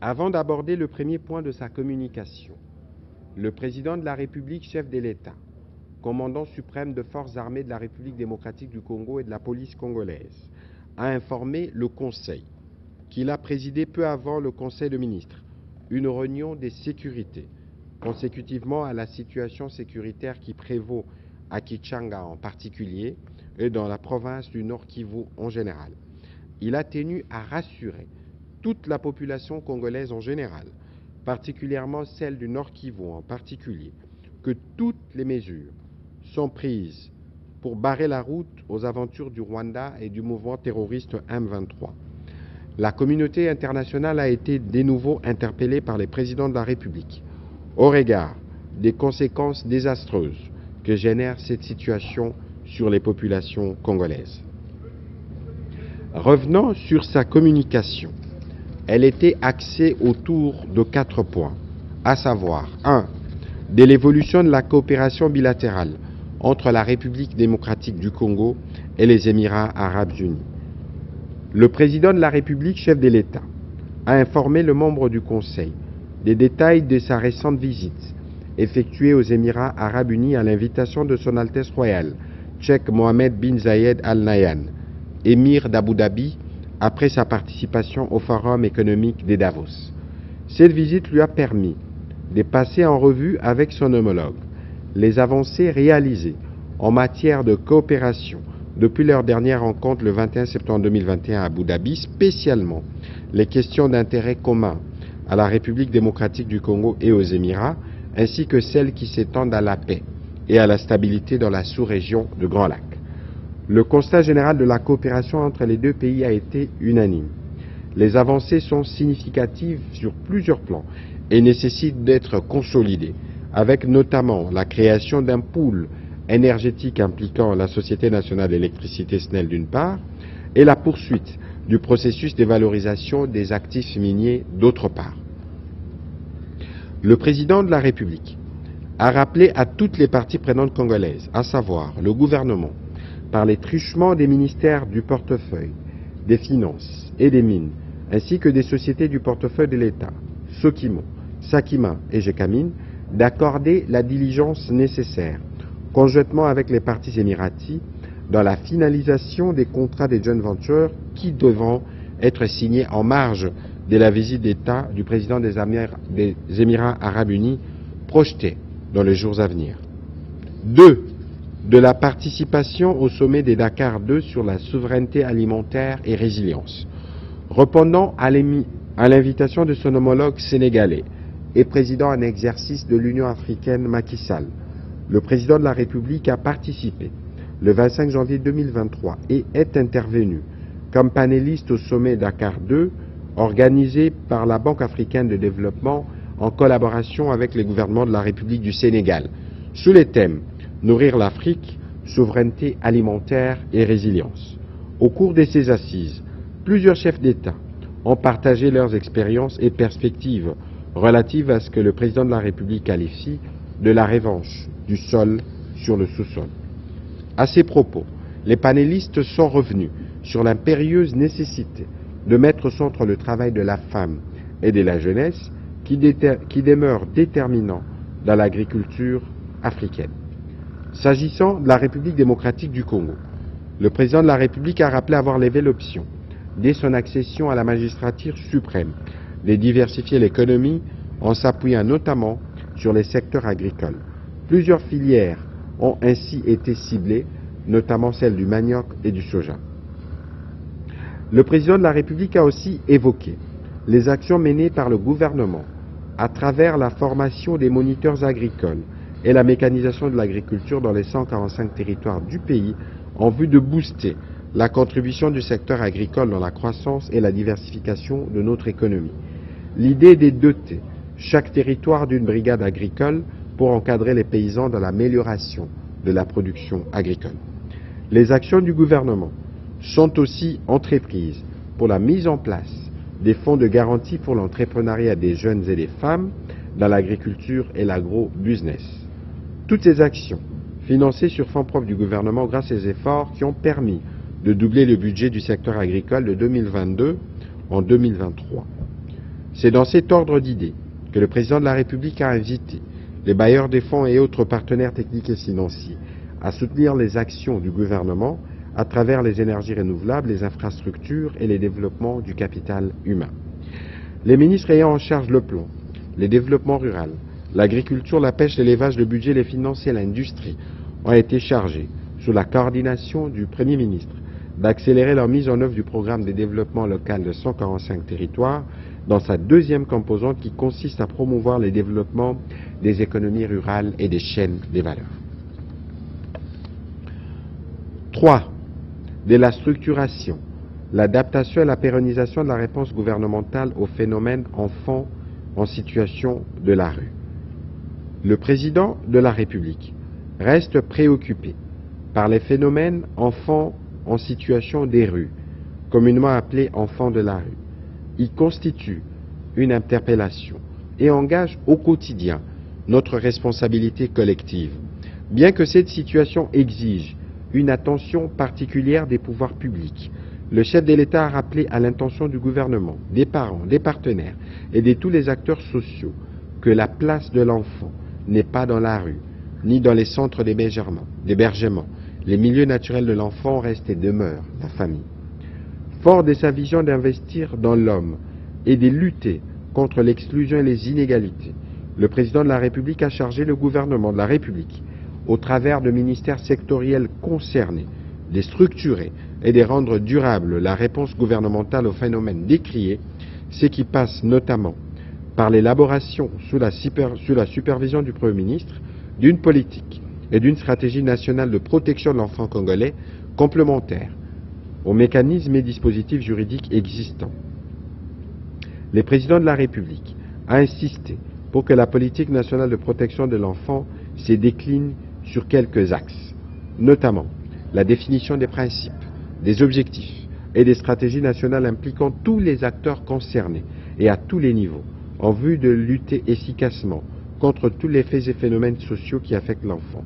Avant d'aborder le premier point de sa communication, le président de la République, chef de l'État, commandant suprême de forces armées de la République démocratique du Congo et de la police congolaise, a informé le Conseil qu'il a présidé peu avant le Conseil de ministres une réunion des sécurités, consécutivement à la situation sécuritaire qui prévaut à Kichanga en particulier et dans la province du Nord Kivu en général. Il a tenu à rassurer toute la population congolaise en général, particulièrement celle du Nord Kivu en particulier, que toutes les mesures sont prises pour barrer la route aux aventures du Rwanda et du mouvement terroriste M23. La communauté internationale a été de nouveau interpellée par les présidents de la République au regard des conséquences désastreuses que génère cette situation sur les populations congolaises. Revenant sur sa communication, elle était axée autour de 4 points, à savoir 1. De l'évolution de la coopération bilatérale entre la République démocratique du Congo et les Émirats arabes unis. Le président de la République, chef de l'État, a informé le membre du Conseil des détails de sa récente visite effectuée aux Émirats arabes unis à l'invitation de son Altesse royale, Cheikh Mohammed bin Zayed Al Nahyan, émir d'Abu Dhabi, après sa participation au Forum économique de Davos. Cette visite lui a permis de passer en revue avec son homologue les avancées réalisées en matière de coopération depuis leur dernière rencontre le 21 septembre 2021 à Abu Dhabi, spécialement les questions d'intérêt commun à la République démocratique du Congo et aux Émirats, ainsi que celles qui s'étendent à la paix et à la stabilité dans la sous-région de Grand Lac. Le constat général de la coopération entre les deux pays a été unanime. Les avancées sont significatives sur plusieurs plans et nécessitent d'être consolidées, avec notamment la création d'un pool énergétique impliquant la Société nationale d'électricité SNEL d'une part, et la poursuite du processus de valorisation des actifs miniers d'autre part. Le président de la République a rappelé à toutes les parties prenantes congolaises, à savoir le gouvernement, par les truchements des ministères du portefeuille, des finances et des mines, ainsi que des sociétés du portefeuille de l'État, Sokimo, Sakima et Gécamine, d'accorder la diligence nécessaire, conjointement avec les parties émiraties, dans la finalisation des contrats des joint ventures qui devront être signés en marge de la visite d'État du président des Émirats arabes unis projetée dans les jours à venir. 2. De la participation au sommet des Dakar 2 sur la souveraineté alimentaire et résilience. Répondant à l'invitation de son homologue sénégalais et président en exercice de l'Union africaine Macky Sall, le président de la République a participé le 25 janvier 2023 et est intervenu comme panéliste au sommet Dakar 2 organisé par la Banque africaine de développement en collaboration avec les gouvernements de la République du Sénégal, sous les thèmes Nourrir l'Afrique, souveraineté alimentaire et résilience. Au cours de ces assises, plusieurs chefs d'État ont partagé leurs expériences et perspectives relatives à ce que le président de la République qualifie de la revanche du sol sur le sous-sol. À ces propos, les panélistes sont revenus sur l'impérieuse nécessité de mettre au centre le travail de la femme et de la jeunesse qui demeure déterminant dans l'agriculture africaine. S'agissant de la République démocratique du Congo, le président de la République a rappelé avoir levé l'option, dès son accession à la magistrature suprême, de diversifier l'économie en s'appuyant notamment sur les secteurs agricoles. Plusieurs filières ont ainsi été ciblées, notamment celles du manioc et du soja. Le président de la République a aussi évoqué les actions menées par le gouvernement à travers la formation des moniteurs agricoles et la mécanisation de l'agriculture dans les 145 territoires du pays en vue de booster la contribution du secteur agricole dans la croissance et la diversification de notre économie. L'idée est de doter chaque territoire d'une brigade agricole pour encadrer les paysans dans l'amélioration de la production agricole. Les actions du gouvernement sont aussi entreprises pour la mise en place des fonds de garantie pour l'entrepreneuriat des jeunes et des femmes dans l'agriculture et l'agro-business. Toutes ces actions, financées sur fonds propres du gouvernement grâce aux efforts qui ont permis de doubler le budget du secteur agricole de 2022 en 2023. C'est dans cet ordre d'idées que le président de la République a invité les bailleurs des fonds et autres partenaires techniques et financiers à soutenir les actions du gouvernement à travers les énergies renouvelables, les infrastructures et les développements du capital humain. Les ministres ayant en charge le plan, les développements rural, l'agriculture, la pêche, l'élevage, le budget, les finances et l'industrie ont été chargés, sous la coordination du Premier ministre, d'accélérer leur mise en œuvre du programme de développement local de 145 territoires dans sa deuxième composante qui consiste à promouvoir le développement des économies rurales et des chaînes des valeurs. 3. De la structuration, l'adaptation et la pérennisation de la réponse gouvernementale au phénomène enfants en situation de la rue. Le président de la République reste préoccupé par les phénomènes enfants en situation des rues, communément appelés enfants de la rue. Il constitue une interpellation et engage au quotidien notre responsabilité collective, bien que cette situation exige une attention particulière des pouvoirs publics. Le chef de l'État a rappelé à l'intention du gouvernement, des parents, des partenaires et de tous les acteurs sociaux que la place de l'enfant n'est pas dans la rue, ni dans les centres d'hébergement. Les milieux naturels de l'enfant restent et demeurent la famille. Fort de sa vision d'investir dans l'homme et de lutter contre l'exclusion et les inégalités, le président de la République a chargé le gouvernement de la République, au travers de ministères sectoriels concernés, de structurer et de rendre durable la réponse gouvernementale aux phénomènes décriés, ce qui passe notamment par l'élaboration, sous la supervision du Premier ministre, d'une politique et d'une stratégie nationale de protection de l'enfant congolais complémentaire aux mécanismes et dispositifs juridiques existants. Le président de la République a insisté pour que la politique nationale de protection de l'enfant se décline sur quelques axes, notamment la définition des principes, des objectifs et des stratégies nationales impliquant tous les acteurs concernés et à tous les niveaux, en vue de lutter efficacement contre tous les faits et phénomènes sociaux qui affectent l'enfant,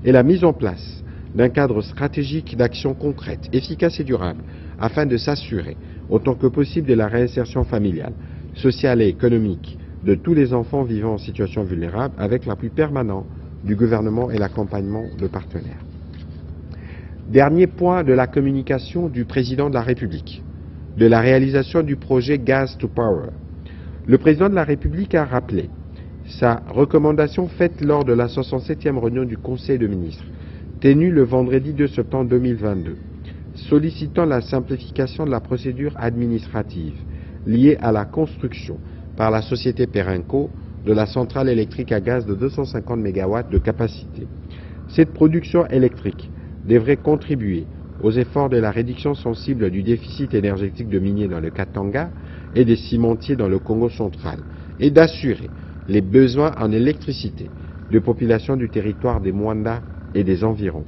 et la mise en place d'un cadre stratégique d'action concrète, efficace et durable, afin de s'assurer autant que possible de la réinsertion familiale, sociale et économique de tous les enfants vivant en situation vulnérable, avec l'appui permanent du gouvernement et l'accompagnement de partenaires. Dernier point de la communication du président de la République, de la réalisation du projet Gas to Power. Le président de la République a rappelé sa recommandation faite lors de la 67e réunion du Conseil de ministres, tenue le vendredi 2 septembre 2022, sollicitant la simplification de la procédure administrative liée à la construction par la société Perenco de la centrale électrique à gaz de 250 MW de capacité. Cette production électrique devrait contribuer aux efforts de la réduction sensible du déficit énergétique de miniers dans le Katanga et des cimentiers dans le Congo central et d'assurer les besoins en électricité de populations du territoire des Mwanda et des environs.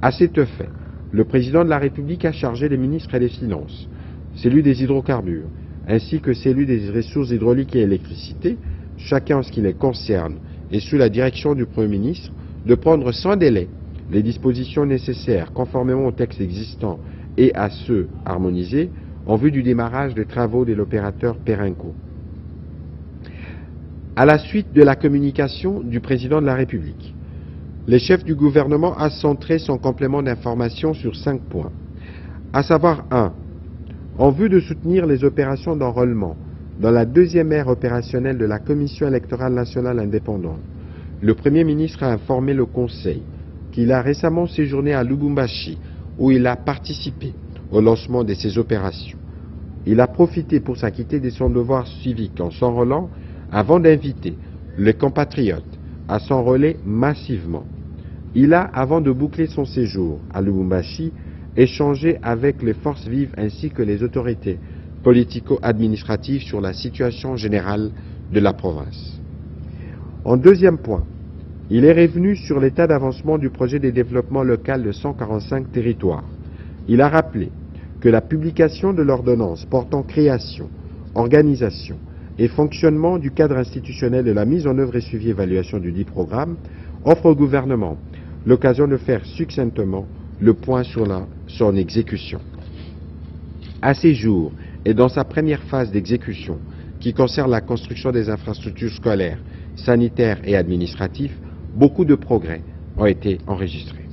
À cet effet, le président de la République a chargé les ministres des Finances, celui des hydrocarbures, ainsi que celui des ressources hydrauliques et électricité, chacun en ce qui les concerne, et sous la direction du Premier ministre, de prendre sans délai les dispositions nécessaires conformément aux textes existants et à ceux harmonisés en vue du démarrage des travaux de l'opérateur Perenco. À la suite de la communication du président de la République, le chef du gouvernement a centré son complément d'information sur 5 points, à savoir 1. En vue de soutenir les opérations d'enrôlement dans la deuxième ère opérationnelle de la Commission électorale nationale indépendante, le Premier ministre a informé le Conseil qu'il a récemment séjourné à Lubumbashi, où il a participé au lancement de ces opérations. Il a profité pour s'acquitter de son devoir civique en s'enrôlant avant d'inviter les compatriotes à s'enrôler massivement. Il a, avant de boucler son séjour à Lubumbashi, échangé avec les forces vives ainsi que les autorités politico-administratives sur la situation générale de la province. En deuxième point, il est revenu sur l'état d'avancement du projet de développement local de 145 territoires. Il a rappelé que la publication de l'ordonnance portant création, organisation et fonctionnement du cadre institutionnel de la mise en œuvre et suivi évaluation du dit programme offre au gouvernement l'occasion de faire succinctement le point sur son exécution. À ces jours et dans sa première phase d'exécution, qui concerne la construction des infrastructures scolaires, sanitaires et administratives, beaucoup de progrès ont été enregistrés.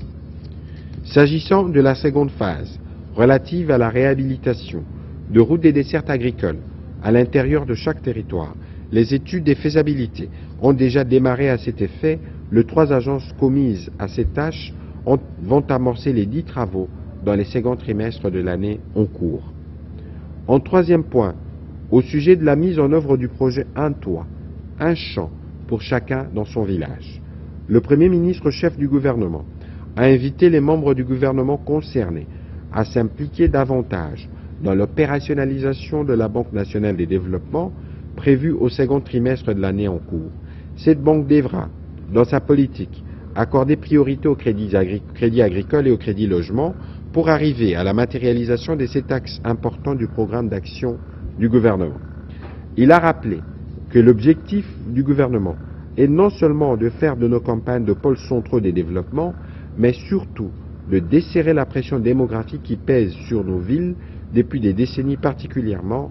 S'agissant de la seconde phase, relative à la réhabilitation de routes et dessertes agricoles à l'intérieur de chaque territoire, les études des faisabilités ont déjà démarré à cet effet. Les 3 agences commises à cette tâche vont amorcer les 10 travaux dans les seconds trimestres de l'année en cours. En troisième point, au sujet de la mise en œuvre du projet Un toit, un champ pour chacun dans son village, le Premier ministre chef du gouvernement a invité les membres du gouvernement concernés à s'impliquer davantage dans l'opérationnalisation de la Banque nationale des développements prévue au second trimestre de l'année en cours. Cette banque devra, dans sa politique, accorder priorité aux crédits agricoles et aux crédits logements pour arriver à la matérialisation de cet axe important du programme d'action du gouvernement. Il a rappelé que l'objectif du gouvernement est non seulement de faire de nos campagnes de pôles centraux des développements, mais surtout de desserrer la pression démographique qui pèse sur nos villes depuis des décennies, particulièrement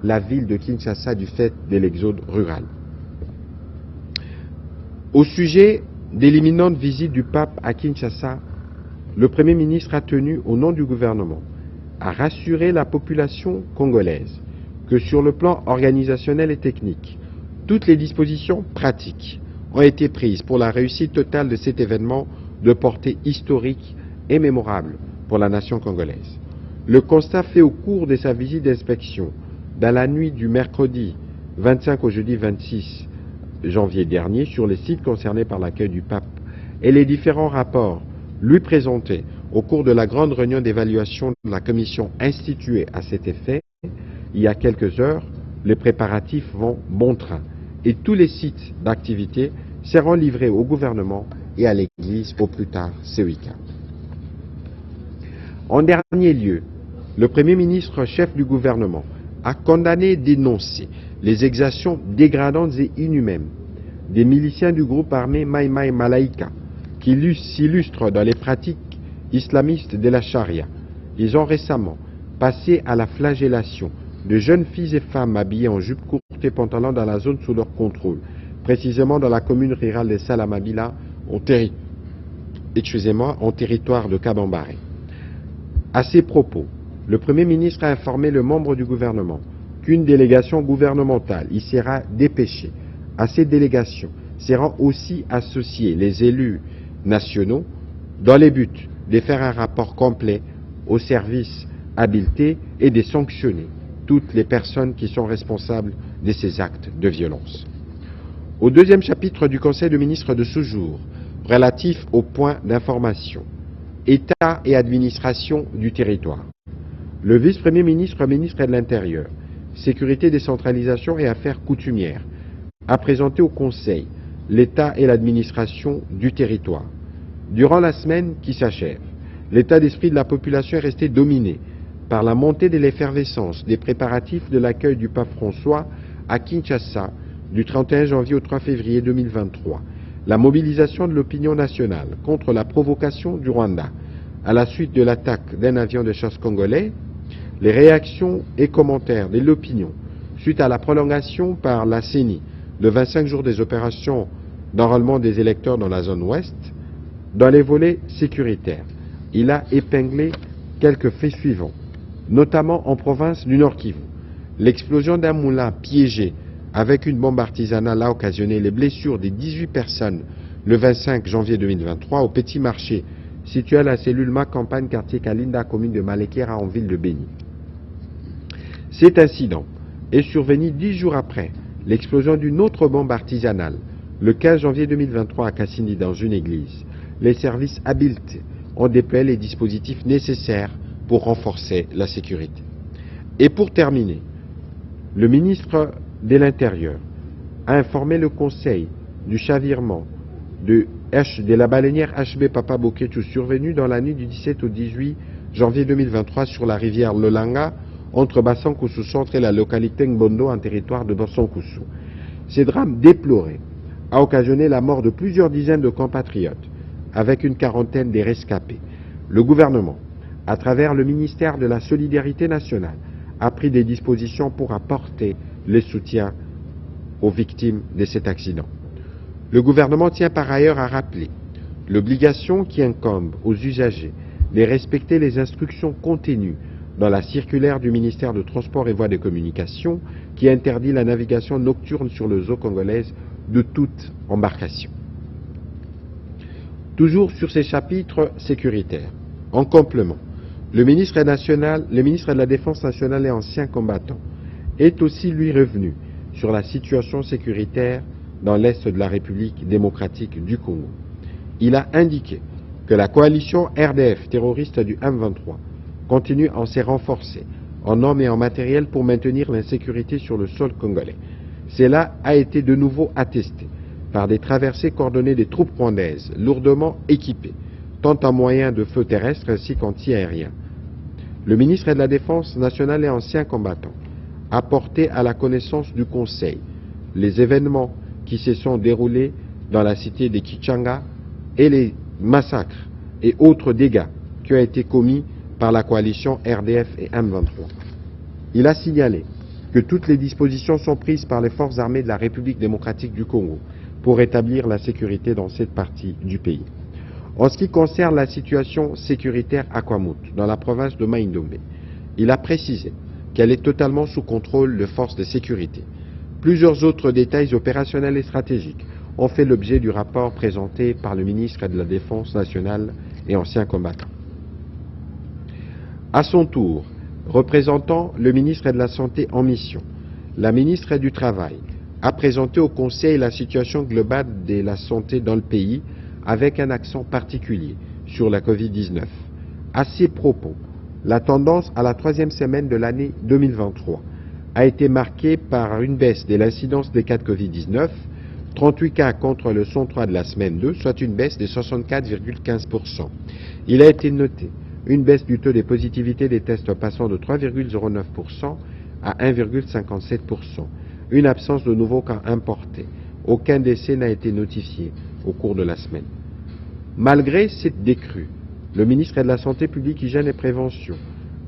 la ville de Kinshasa du fait de l'exode rural. Au sujet de l'imminente visite du pape à Kinshasa, le Premier ministre a tenu, au nom du gouvernement, à rassurer la population congolaise que sur le plan organisationnel et technique, toutes les dispositions pratiques ont été prises pour la réussite totale de cet événement de portée historique et mémorable pour la nation congolaise. Le constat fait au cours de sa visite d'inspection, dans la nuit du mercredi 25 au jeudi 26 janvier dernier, sur les sites concernés par l'accueil du pape et les différents rapports lui présentés au cours de la grande réunion d'évaluation de la commission instituée à cet effet, il y a quelques heures, les préparatifs vont bon train et tous les sites d'activité seront livrés au gouvernement et à l'Église au plus tard ce week-end. En dernier lieu, le Premier ministre chef du gouvernement a condamné et dénoncé les exactions dégradantes et inhumaines des miliciens du groupe armé Mai Mai Malaika qui s'illustrent dans les pratiques islamistes de la charia. Ils ont récemment passé à la flagellation de jeunes filles et femmes habillées en jupe courte et pantalon dans la zone sous leur contrôle, précisément dans la commune rurale de Salamabila, en territoire de Kabambaré. À ces propos, le Premier ministre a informé le membre du gouvernement qu'une délégation gouvernementale y sera dépêchée. À cette délégation seront aussi associés les élus nationaux dans le but de faire un rapport complet aux services habilités et de sanctionner toutes les personnes qui sont responsables de ces actes de violence. Au deuxième chapitre du Conseil de ministres de ce jour, relatif aux points d'information, État et administration du territoire, le vice-premier ministre, ministre de l'Intérieur, Sécurité, décentralisation et affaires coutumières, a présenté au Conseil l'État et l'administration du territoire. Durant la semaine qui s'achève, l'état d'esprit de la population est resté dominé par la montée de l'effervescence des préparatifs de l'accueil du pape François à Kinshasa du 31 janvier au 3 février 2023, la mobilisation de l'opinion nationale contre la provocation du Rwanda à la suite de l'attaque d'un avion de chasse congolais, les réactions et commentaires de l'opinion suite à la prolongation par la CENI de 25 jours des opérations d'enrôlement des électeurs dans la zone ouest. Dans les volets sécuritaires, il a épinglé quelques faits suivants, notamment en province du Nord Kivu. L'explosion d'un moulin piégé avec une bombe artisanale a occasionné les blessures de 18 personnes le 25 janvier 2023 au Petit Marché, situé à la cellule Ma Campagne, quartier Kalinda, commune de Malekera, en ville de Béni. Cet incident est survenu 10 jours après l'explosion d'une autre bombe artisanale, le 15 janvier 2023 à Kassindi, dans une église. Les services habilités ont déployé les dispositifs nécessaires pour renforcer la sécurité. Et pour terminer, le ministre de l'Intérieur a informé le Conseil du chavirement de la baleinière HB Papa Boketu survenu dans la nuit du 17 au 18 janvier 2023 sur la rivière Lolanga, entre Bassankousou Centre et la localité Ngbondo, en territoire de Bassankousou. Ce drame déploré a occasionné la mort de plusieurs dizaines de compatriotes, avec une quarantaine de rescapés. Le gouvernement, à travers le ministère de la Solidarité nationale, a pris des dispositions pour apporter les soutiens aux victimes de cet accident. Le gouvernement tient par ailleurs à rappeler l'obligation qui incombe aux usagers de respecter les instructions contenues dans la circulaire du ministère de Transport et Voies de Communication qui interdit la navigation nocturne sur les eaux congolaises de toute embarcation. Toujours sur ces chapitres sécuritaires, en complément, le ministre de la Défense nationale et ancien combattant est aussi lui revenu sur la situation sécuritaire dans l'est de la République démocratique du Congo. Il a indiqué que la coalition RDF terroriste du M23 continue à se renforcer en hommes et en matériel pour maintenir l'insécurité sur le sol congolais. Cela a été de nouveau attesté par des traversées coordonnées des troupes rwandaises lourdement équipées, tant en moyens de feu terrestre ainsi qu'anti-aériens. Le ministre de la Défense nationale et ancien combattant a porté à la connaissance du Conseil les événements qui se sont déroulés dans la cité de Kichanga et les massacres et autres dégâts qui ont été commis par la coalition RDF et M23. Il a signalé que toutes les dispositions sont prises par les forces armées de la République démocratique du Congo pour rétablir la sécurité dans cette partie du pays. En ce qui concerne la situation sécuritaire à Kwamut, dans la province de Mai-Ndombe, il a précisé qu'elle est totalement sous contrôle de forces de sécurité. Plusieurs autres détails opérationnels et stratégiques ont fait l'objet du rapport présenté par le ministre de la Défense nationale et ancien combattant. À son tour, représentant le ministre de la Santé en mission, la ministre du Travail a présenté au Conseil la situation globale de la santé dans le pays avec un accent particulier sur la Covid-19. À ces propos, la tendance à la troisième semaine de l'année 2023 a été marquée par une baisse de l'incidence des cas de Covid-19, 38 cas contre le 103 de la semaine 2, soit une baisse de 64,15%. Il a été noté une baisse du taux de positivité des tests passant de 3,09% à 1,57%. Une absence de nouveaux cas importés. Aucun décès n'a été notifié au cours de la semaine. Malgré cette décrue, le ministre de la Santé publique, Hygiène et Prévention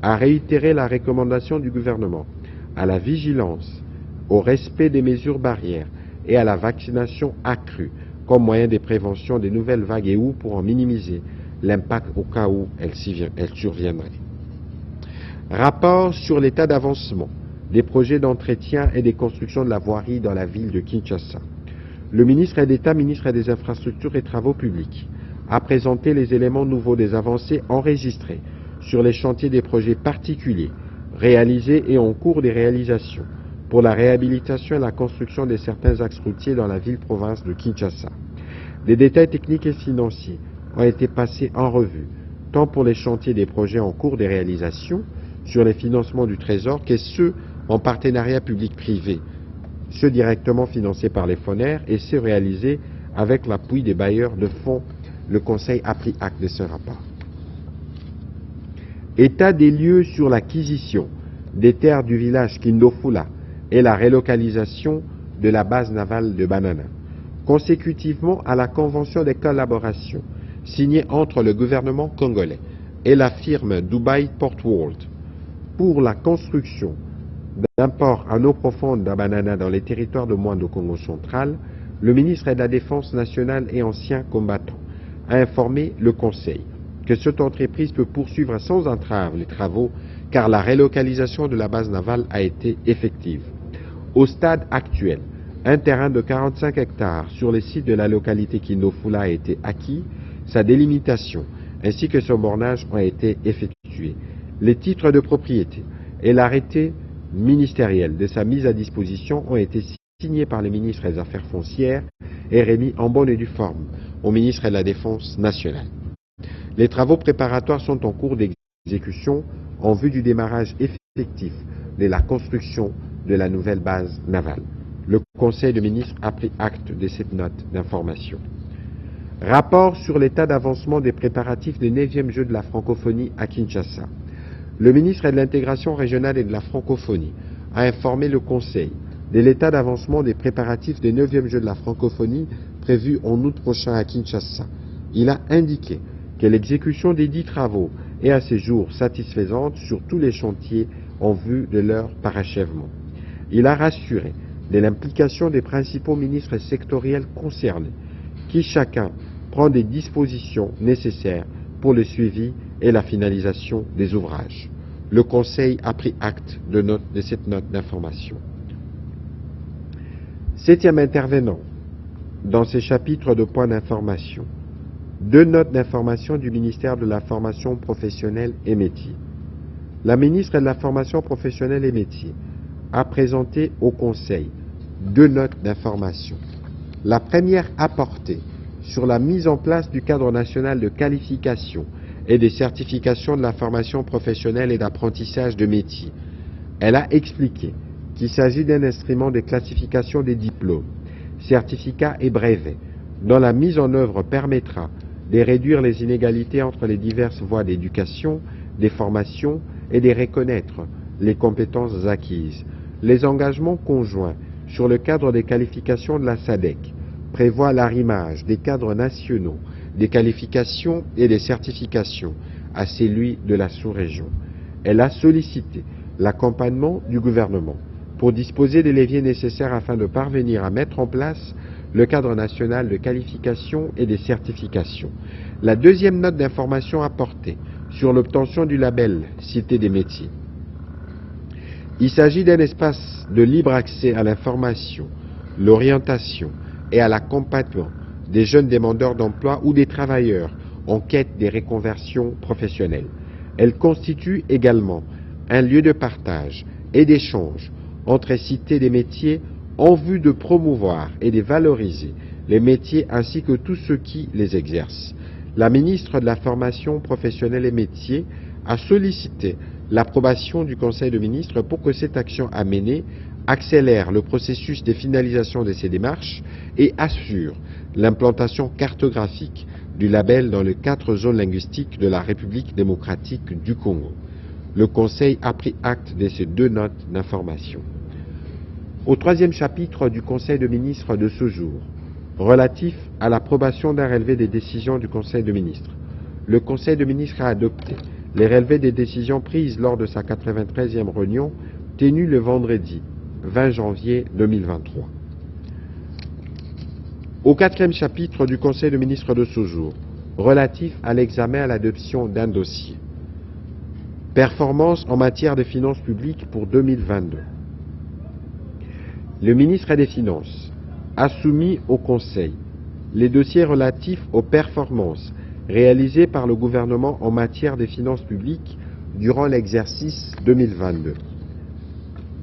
a réitéré la recommandation du gouvernement à la vigilance, au respect des mesures barrières et à la vaccination accrue comme moyen de prévention des nouvelles vagues et ou pour en minimiser l'impact au cas où elle surviendrait. Rapport sur l'état d'avancement des projets d'entretien et des constructions de la voirie dans la ville de Kinshasa. Le ministre d'État, ministre des Infrastructures et Travaux publics, a présenté les éléments nouveaux des avancées enregistrées sur les chantiers des projets particuliers réalisés et en cours de réalisation pour la réhabilitation et la construction de certains axes routiers dans la ville-province de Kinshasa. Des détails techniques et financiers ont été passés en revue, tant pour les chantiers des projets en cours de réalisation sur les financements du Trésor que ceux en partenariat public-privé, ceux directement financés par les fonds et ceux réalisés avec l'appui des bailleurs de fonds. Le Conseil a pris acte de ce rapport. État des lieux sur l'acquisition des terres du village Kindofula et la relocalisation de la base navale de Banana. Consécutivement à la convention de collaboration signée entre le gouvernement congolais et la firme Dubai Port World pour la construction d'un port en eau profonde à Banana dans les territoires de Moindre Congo central, le ministre de la Défense nationale et ancien combattant a informé le Conseil que cette entreprise peut poursuivre sans entrave les travaux car la relocalisation de la base navale a été effective. Au stade actuel, un terrain de 45 hectares sur les sites de la localité Kindofula a été acquis, sa délimitation ainsi que son bornage ont été effectués. Les titres de propriété et l'arrêté ministériel de sa mise à disposition ont été signés par le ministre des Affaires foncières et remis en bonne et due forme au ministre de la Défense nationale. Les travaux préparatoires sont en cours d'exécution en vue du démarrage effectif de la construction de la nouvelle base navale. Le Conseil des ministres a pris acte de cette note d'information. Rapport sur l'état d'avancement des préparatifs des 9e Jeux de la francophonie à Kinshasa. Le ministre de l'Intégration régionale et de la francophonie a informé le Conseil de l'état d'avancement des préparatifs des 9e Jeux de la francophonie prévus en août prochain à Kinshasa. Il a indiqué que l'exécution des 10 travaux est à ce jour satisfaisante sur tous les chantiers en vue de leur parachèvement. Il a rassuré de l'implication des principaux ministres sectoriels concernés, qui chacun prend des dispositions nécessaires pour le suivi et la finalisation des ouvrages. Le Conseil a pris acte de cette note d'information. Septième intervenant dans ces chapitres de points d'information. Deux notes d'information du ministère de la Formation professionnelle et métiers. La ministre de la Formation professionnelle et métiers a présenté au Conseil deux notes d'information. La première a porté sur la mise en place du cadre national de qualification et de certification de la formation professionnelle et d'apprentissage de métiers. Elle a expliqué qu'il s'agit d'un instrument de classification des diplômes, certificats et brevets, dont la mise en œuvre permettra de réduire les inégalités entre les diverses voies d'éducation, des formations et de reconnaître les compétences acquises. Les engagements conjoints sur le cadre des qualifications de la SADC prévoient l'arrimage des cadres nationaux des qualifications et des certifications à celui de la sous-région. Elle a sollicité l'accompagnement du gouvernement pour disposer des leviers nécessaires afin de parvenir à mettre en place le cadre national de qualification et des certifications. La deuxième note d'information a porté sur l'obtention du label Cité des métiers. Il s'agit d'un espace de libre accès à l'information, l'orientation et à l'accompagnement des jeunes demandeurs d'emploi ou des travailleurs en quête des reconversions professionnelles. Elle constitue également un lieu de partage et d'échange entre cités des métiers en vue de promouvoir et de valoriser les métiers ainsi que tous ceux qui les exercent. La ministre de la Formation professionnelle et métiers a sollicité l'approbation du Conseil de ministres pour que cette action à mener accélère le processus de finalisation de ces démarches et assure l'implantation cartographique du label dans les 4 zones linguistiques de la République démocratique du Congo. Le Conseil a pris acte de ces deux notes d'information. Au troisième chapitre du Conseil de ministres de ce jour, relatif à l'approbation d'un relevé des décisions du Conseil de ministres, le Conseil de ministres a adopté les relevés des décisions prises lors de sa 93e réunion tenue le vendredi 20 janvier 2023. Au quatrième chapitre du Conseil de ministres de ce jour, relatif à l'examen à l'adoption d'un dossier. Performance en matière de finances publiques pour 2022. Le ministre des Finances a soumis au Conseil les dossiers relatifs aux performances réalisées par le gouvernement en matière de finances publiques durant l'exercice 2022.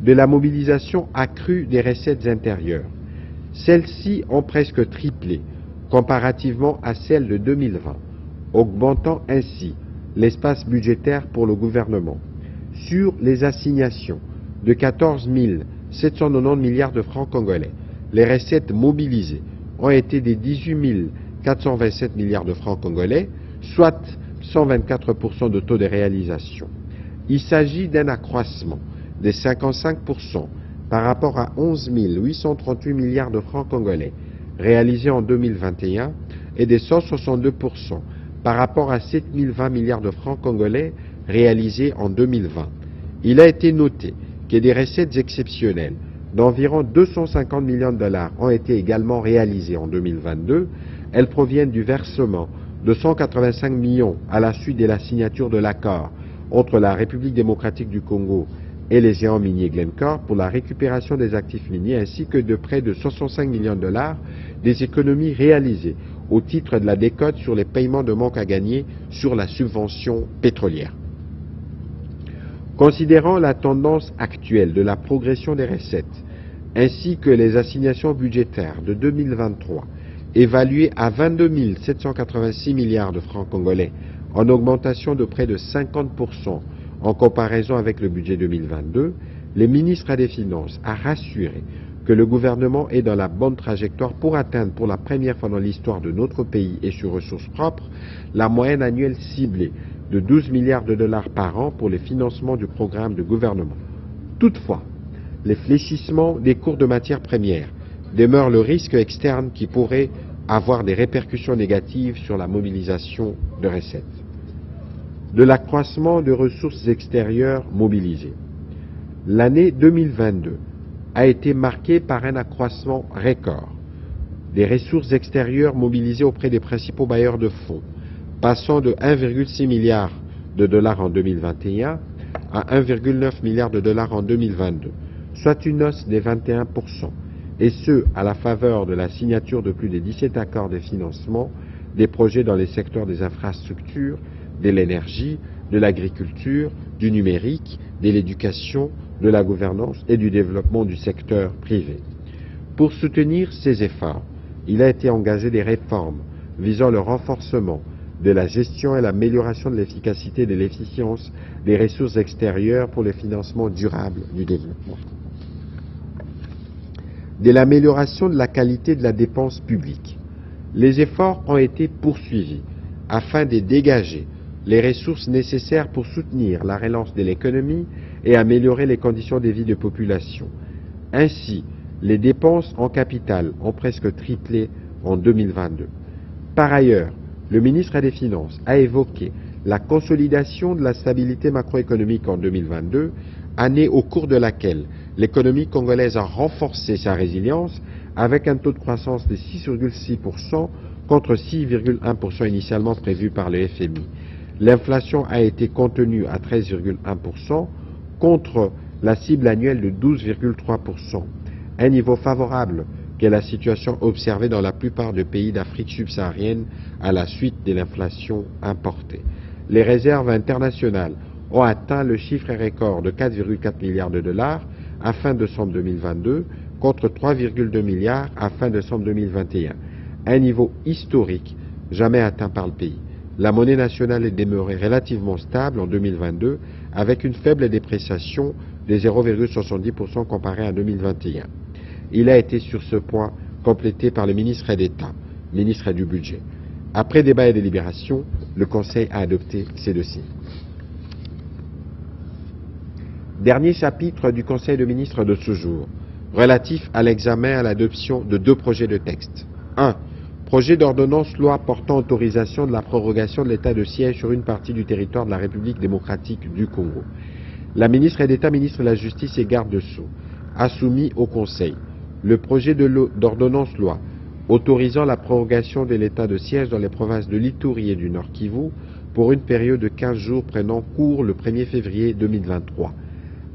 De la mobilisation accrue des recettes intérieures. Celles-ci ont presque triplé comparativement à celles de 2020, augmentant ainsi l'espace budgétaire pour le gouvernement. Sur les assignations de 14 790 milliards de francs congolais, les recettes mobilisées ont été de 18 427 milliards de francs congolais, soit 124% de taux de réalisation. Il s'agit d'un accroissement de 55% par rapport à 11 838 milliards de francs congolais réalisés en 2021 et de 162% par rapport à 7 020 milliards de francs congolais réalisés en 2020. Il a été noté que des recettes exceptionnelles d'environ 250 millions de dollars ont été également réalisées en 2022. Elles proviennent du versement de 185 millions à la suite de la signature de l'accord entre la République démocratique du Congo et les géants miniers Glencore pour la récupération des actifs miniers ainsi que de près de 65 millions de dollars des économies réalisées au titre de la décote sur les paiements de manque à gagner sur la subvention pétrolière. Considérant la tendance actuelle de la progression des recettes ainsi que les assignations budgétaires de 2023 évaluées à 22 786 milliards de francs congolais en augmentation de près de 50% en comparaison avec le budget 2022, le ministre des Finances a rassuré que le gouvernement est dans la bonne trajectoire pour atteindre pour la première fois dans l'histoire de notre pays et sur ressources propres la moyenne annuelle ciblée de 12 milliards de dollars par an pour le financement du programme de gouvernement. Toutefois, les fléchissements des cours de matières premières demeurent le risque externe qui pourrait avoir des répercussions négatives sur la mobilisation de recettes. De l'accroissement de ressources extérieures mobilisées. L'année 2022 a été marquée par un accroissement record des ressources extérieures mobilisées auprès des principaux bailleurs de fonds, passant de 1,6 milliard de dollars en 2021 à 1,9 milliard de dollars en 2022, soit une hausse des 21%, et ce, à la faveur de la signature de plus de 17 accords de financement des projets dans les secteurs des infrastructures, de l'énergie, de l'agriculture, du numérique, de l'éducation, de la gouvernance et du développement du secteur privé. Pour soutenir ces efforts, il a été engagé des réformes visant le renforcement de la gestion et l'amélioration de l'efficacité et de l'efficience des ressources extérieures pour le financement durable du développement. De l'amélioration de la qualité de la dépense publique. Les efforts ont été poursuivis afin de dégager les ressources nécessaires pour soutenir la relance de l'économie et améliorer les conditions de vie des populations. Ainsi, les dépenses en capital ont presque triplé en 2022. Par ailleurs, le ministre des Finances a évoqué la consolidation de la stabilité macroéconomique en 2022, année au cours de laquelle l'économie congolaise a renforcé sa résilience avec un taux de croissance de 6,6% contre 6,1% initialement prévu par le FMI. L'inflation a été contenue à 13,1% contre la cible annuelle de 12,3%, un niveau favorable qu'est la situation observée dans la plupart des pays d'Afrique subsaharienne à la suite de l'inflation importée. Les réserves internationales ont atteint le chiffre record de 4,4 milliards de dollars à fin décembre 2022 contre 3,2 milliards à fin décembre 2021, un niveau historique jamais atteint par le pays. La monnaie nationale est demeurée relativement stable en 2022 avec une faible dépréciation de 0,70% comparée à 2021. Il a été sur ce point complété par le ministre d'État, ministre du Budget. Après débat et délibération, le Conseil a adopté ces dossiers. Dernier chapitre du Conseil de ministres de ce jour, relatif à l'examen et à l'adoption de deux projets de texte. 1. Projet d'ordonnance loi portant autorisation de la prorogation de l'état de siège sur une partie du territoire de la République démocratique du Congo. La ministre d'État, ministre de la Justice et garde de Sceaux a soumis au Conseil le projet d'ordonnance loi autorisant la prorogation de l'état de siège dans les provinces de l'Ituri et du Nord Kivu pour une période de 15 jours prenant cours le 1er février 2023.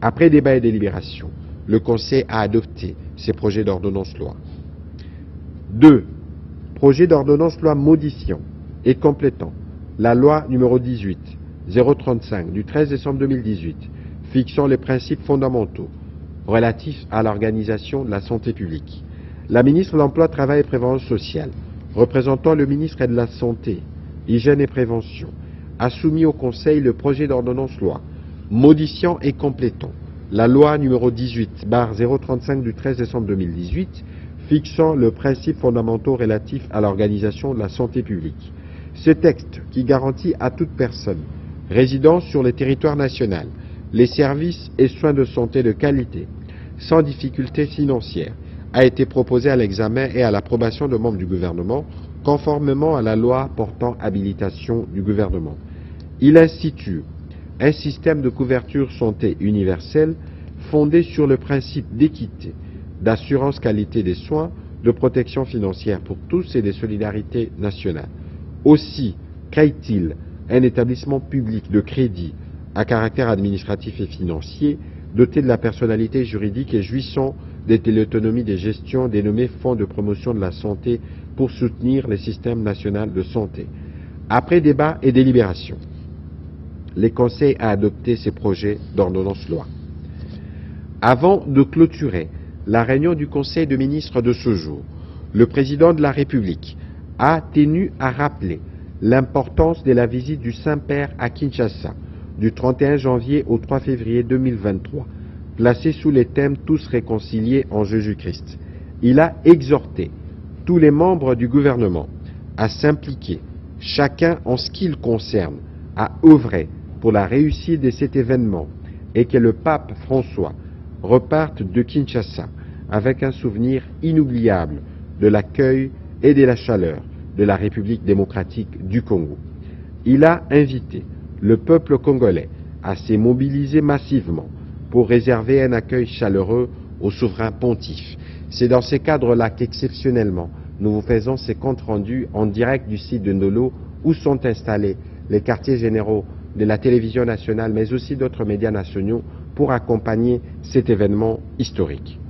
Après débat et délibération, le Conseil a adopté ces projets d'ordonnance loi. 2. Projet d'ordonnance loi modifiant et complétant la loi numéro 18-035 du 13 décembre 2018 fixant les principes fondamentaux relatifs à l'organisation de la santé publique. La ministre de l'Emploi, Travail et Prévoyance sociale, représentant le ministre de la Santé, Hygiène et Prévention, a soumis au Conseil le projet d'ordonnance loi modifiant et complétant la loi numéro 18-035 du 13 décembre 2018 fixant les principes fondamentaux relatifs à l'organisation de la santé publique. Ce texte, qui garantit à toute personne résidant sur le territoire national les services et soins de santé de qualité, sans difficulté financière, a été proposé à l'examen et à l'approbation de membres du gouvernement, conformément à la loi portant habilitation du gouvernement. Il institue un système de couverture santé universelle fondé sur le principe d'équité, d'assurance qualité des soins, de protection financière pour tous et de solidarité nationale. Aussi crée-t-il un établissement public de crédit à caractère administratif et financier, doté de la personnalité juridique et jouissant de l'autonomie de gestion dénommé Fonds de promotion de la santé pour soutenir le système national de santé. Après débat et délibération, le Conseil a adopté ces projets d'ordonnance loi. Avant de clôturer la réunion du Conseil de ministres de ce jour, le président de la République a tenu à rappeler l'importance de la visite du Saint-Père à Kinshasa du 31 janvier au 3 février 2023, placée sous les thèmes « Tous réconciliés en Jésus-Christ ». Il a exhorté tous les membres du gouvernement à s'impliquer, chacun en ce qui le concerne, à œuvrer pour la réussite de cet événement et que le pape François reparte de Kinshasa avec un souvenir inoubliable de l'accueil et de la chaleur de la République démocratique du Congo. Il a invité le peuple congolais à se mobiliser massivement pour réserver un accueil chaleureux au souverain pontife. C'est dans ces cadres-là qu'exceptionnellement, nous vous faisons ces comptes rendus en direct du site de Ndolo où sont installés les quartiers généraux de la télévision nationale mais aussi d'autres médias nationaux pour accompagner cet événement historique.